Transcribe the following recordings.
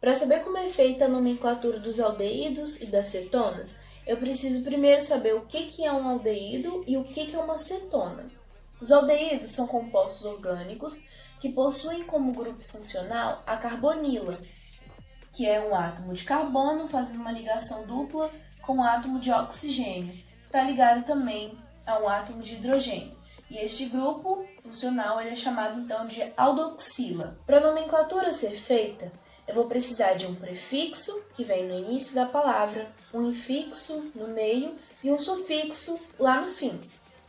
Para saber como é feita a nomenclatura dos aldeídos e das cetonas, eu preciso primeiro saber o que é um aldeído e o que é uma cetona. Os aldeídos são compostos orgânicos que possuem como grupo funcional a carbonila, que é um átomo de carbono fazendo uma ligação dupla com um átomo de oxigênio, que está ligado também a um átomo de hidrogênio. E este grupo funcional ele é chamado então de aldoxila. Para a nomenclatura ser feita, eu vou precisar de um prefixo, que vem no início da palavra, um infixo no meio e um sufixo lá no fim.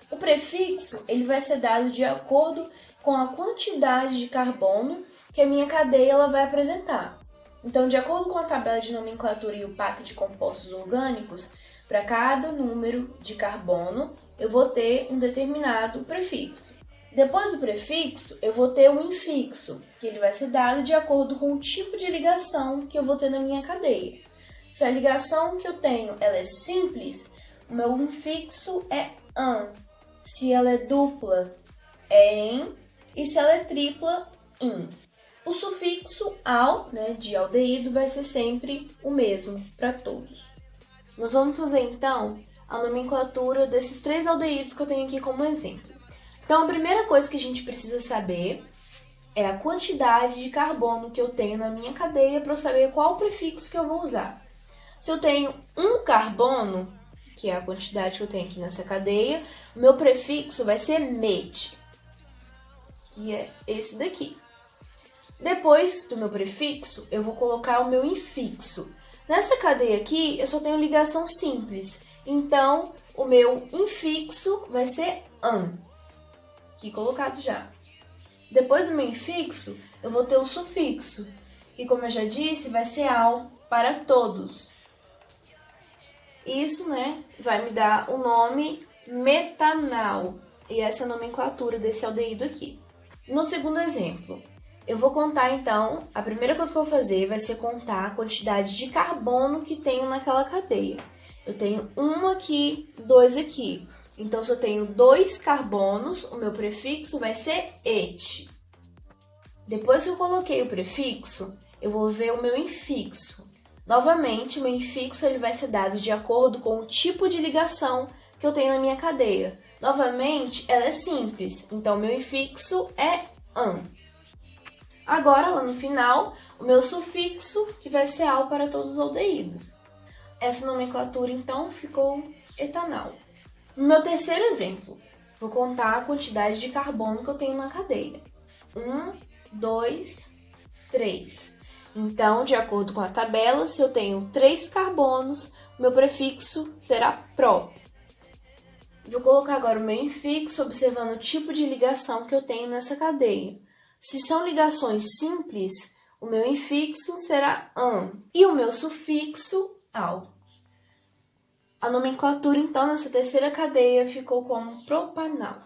O prefixo ele vai ser dado de acordo com a quantidade de carbono que a minha cadeia ela vai apresentar. Então, de acordo com a tabela de nomenclatura e o PAC de compostos orgânicos, para cada número de carbono, eu vou ter um determinado prefixo. Depois do prefixo, eu vou ter um infixo, que ele vai ser dado de acordo com o tipo de ligação que eu vou ter na minha cadeia. Se a ligação que eu tenho ela é simples, o meu infixo é an. Se ela é dupla, é en. E se ela é tripla, in. O sufixo al, de aldeído, vai ser sempre o mesmo para todos. Nós vamos fazer, então, a nomenclatura desses 3 aldeídos que eu tenho aqui como exemplo. Então, a primeira coisa que a gente precisa saber é a quantidade de carbono que eu tenho na minha cadeia para eu saber qual prefixo que eu vou usar. Se eu tenho um carbono, que é a quantidade que eu tenho aqui nessa cadeia, o meu prefixo vai ser met, que é esse daqui. Depois do meu prefixo, eu vou colocar o meu infixo. Nessa cadeia aqui, eu só tenho ligação simples, então o meu infixo vai ser an. Aqui colocado já. Depois do meu infixo, eu vou ter o sufixo, que como eu já disse, vai ser al para todos. Isso, vai me dar o nome metanal, e essa é a nomenclatura desse aldeído aqui. No segundo exemplo, eu vou contar então, a primeira coisa que eu vou fazer vai ser contar a quantidade de carbono que tenho naquela cadeia. Eu tenho 1 aqui, 2 aqui. Então, se eu tenho 2 carbonos, o meu prefixo vai ser et. Depois que eu coloquei o prefixo, eu vou ver o meu infixo. Novamente, o meu infixo ele vai ser dado de acordo com o tipo de ligação que eu tenho na minha cadeia. Novamente, ela é simples, então o meu infixo é an. Agora, lá no final, o meu sufixo, que vai ser al para todos os aldeídos. Essa nomenclatura, então, ficou etanal. No meu terceiro exemplo, vou contar a quantidade de carbono que eu tenho na cadeia. 1, 2, 3. Então, de acordo com a tabela, se eu tenho 3 carbonos, meu prefixo será prop. Vou colocar agora o meu infixo, observando o tipo de ligação que eu tenho nessa cadeia. Se são ligações simples, o meu infixo será an e o meu sufixo al. A nomenclatura, então, nessa terceira cadeia ficou como propanal.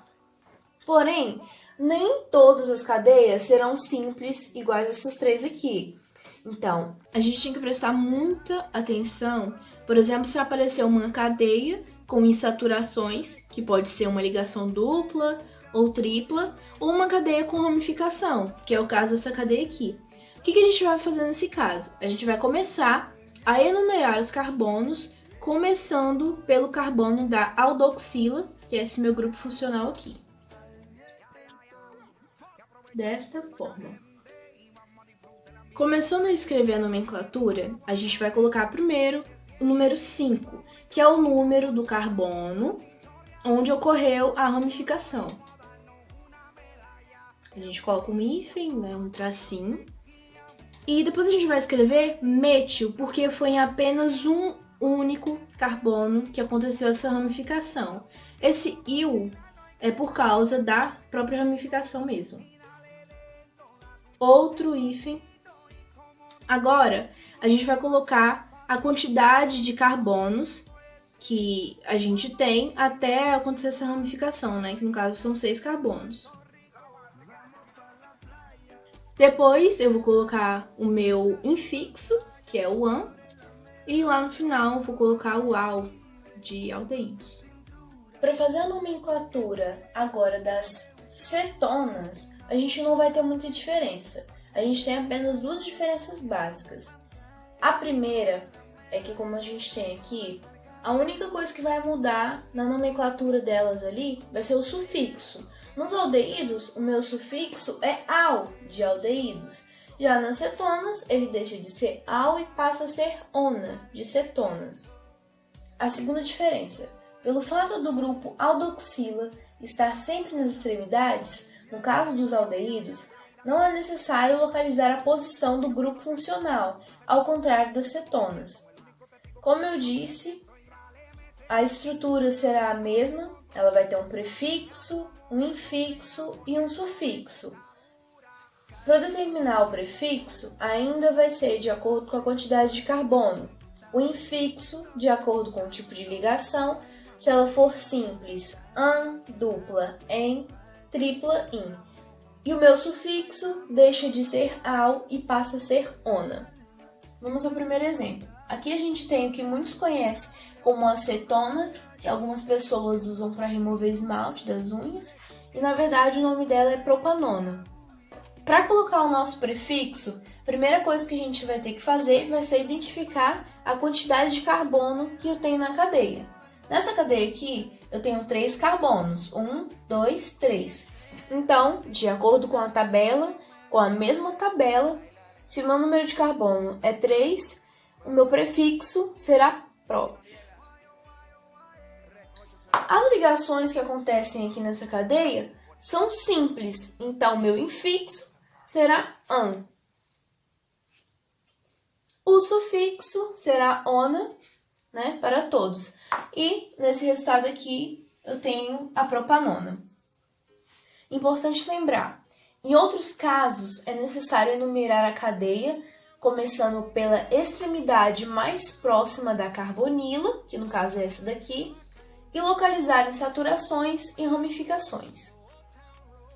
Porém, nem todas as cadeias serão simples iguais a essas 3 aqui. Então, a gente tem que prestar muita atenção. Por exemplo, se aparecer uma cadeia com insaturações, que pode ser uma ligação dupla ou tripla, ou uma cadeia com ramificação, que é o caso dessa cadeia aqui. O que a gente vai fazer nesse caso? A gente vai começar a enumerar os carbonos, começando pelo carbono da aldoxila, que é esse meu grupo funcional aqui. Desta forma. Começando a escrever a nomenclatura, a gente vai colocar primeiro o número 5, que é o número do carbono onde ocorreu a ramificação. A gente coloca um hífen, um tracinho. E depois a gente vai escrever metil, porque foi em apenas um único carbono que aconteceu essa ramificação. Esse il é por causa da própria ramificação mesmo. Outro hífen. Agora, a gente vai colocar a quantidade de carbonos que a gente tem até acontecer essa ramificação, que no caso são 6 carbonos. Depois eu vou colocar o meu infixo, que é o an, e lá no final eu vou colocar o al de aldeídos. Para fazer a nomenclatura agora das cetonas, a gente não vai ter muita diferença. A gente tem apenas duas diferenças básicas. A primeira é que, como a gente tem aqui, a única coisa que vai mudar na nomenclatura delas ali vai ser o sufixo. Nos aldeídos, o meu sufixo é -al, de aldeídos. Já nas cetonas, ele deixa de ser -al e passa a ser -ona, de cetonas. A segunda diferença: pelo fato do grupo aldoxila estar sempre nas extremidades, no caso dos aldeídos, não é necessário localizar a posição do grupo funcional, ao contrário das cetonas. Como eu disse, a estrutura será a mesma, ela vai ter um prefixo, um infixo e um sufixo. Para determinar o prefixo, ainda vai ser de acordo com a quantidade de carbono. O infixo, de acordo com o tipo de ligação, se ela for simples, an, dupla, em, tripla, in. E o meu sufixo deixa de ser -al e passa a ser -ona. Vamos ao primeiro exemplo. Aqui a gente tem o que muitos conhecem como acetona, que algumas pessoas usam para remover esmalte das unhas, e na verdade o nome dela é propanona. Para colocar o nosso prefixo, a primeira coisa que a gente vai ter que fazer vai ser identificar a quantidade de carbono que eu tenho na cadeia. Nessa cadeia aqui, eu tenho 3 carbonos, 1, 2, 3. Então, de acordo com a tabela, com a mesma tabela, se o meu número de carbono é 3, o meu prefixo será pró. As ligações que acontecem aqui nessa cadeia são simples, então meu infixo será an. O sufixo será -ona, né, para todos. E nesse resultado aqui eu tenho a propanona. Importante lembrar, em outros casos é necessário enumerar a cadeia, começando pela extremidade mais próxima da carbonila, que no caso é essa daqui, e localizar em saturações e ramificações.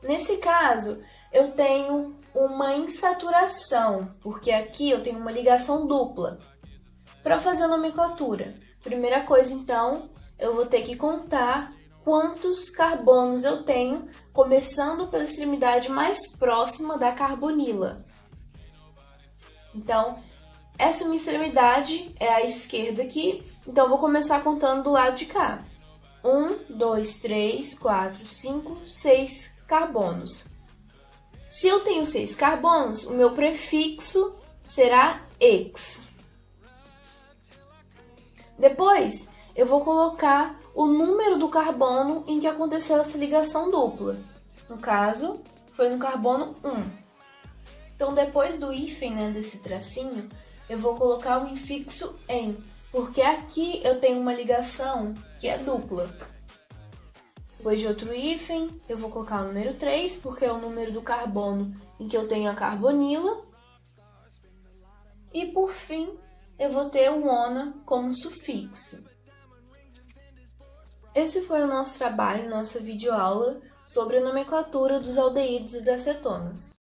Nesse caso, eu tenho uma insaturação, porque aqui eu tenho uma ligação dupla. Para fazer a nomenclatura, primeira coisa então, eu vou ter que contar quantos carbonos eu tenho, começando pela extremidade mais próxima da carbonila. Então, essa minha extremidade é a esquerda aqui, então eu vou começar contando do lado de cá. 1, 2, 3, 4, 5, 6 carbonos. Se eu tenho 6 carbonos, o meu prefixo será ex. Depois, eu vou colocar o número do carbono em que aconteceu essa ligação dupla. No caso, foi no carbono 1. Então, depois do hífen, né, desse tracinho, eu vou colocar o infixo em, porque aqui eu tenho uma ligação que é dupla. Depois de outro hífen, eu vou colocar o número 3, porque é o número do carbono em que eu tenho a carbonila. E por fim, eu vou ter o -ona como sufixo. Esse foi o nosso trabalho, nossa videoaula sobre a nomenclatura dos aldeídos e das cetonas.